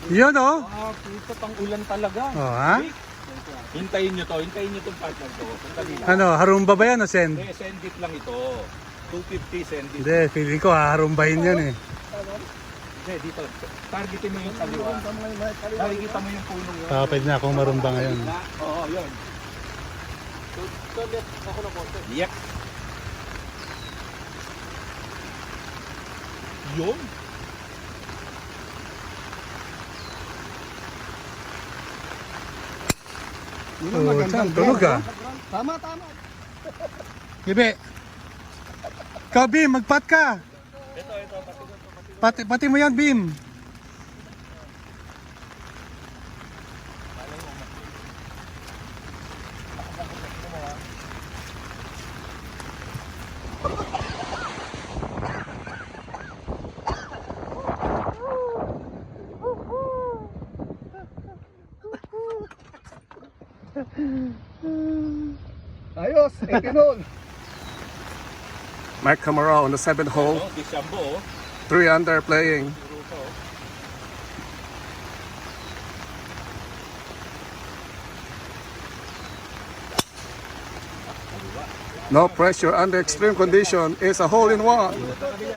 Yun oh. Ito pang ulan talaga. Oh, ha? Hintayin nyo itong partner to. Sandali lang. Ano, harumba ba yan o send? Hindi, send it lang ito. 250 send it. Hindi, feeling ko harumbahin yan eh. Hindi, dito. Targetin mo yung kaliwa. Nakikita mo yung punong yun. Kapit na akong marumba ngayon. Oo, yun. So, left ako na konti. Yep. Yun. Oh, saan? Tulog ah. Tama. Gibe. Ikaw, Bim, magpat ka. Pati mo yan, Bim. Ayos, 18 hole. Mike Camara on the 7th hole, Oh, Dishambo. 3 under playing. No pressure under extreme condition is a hole in one.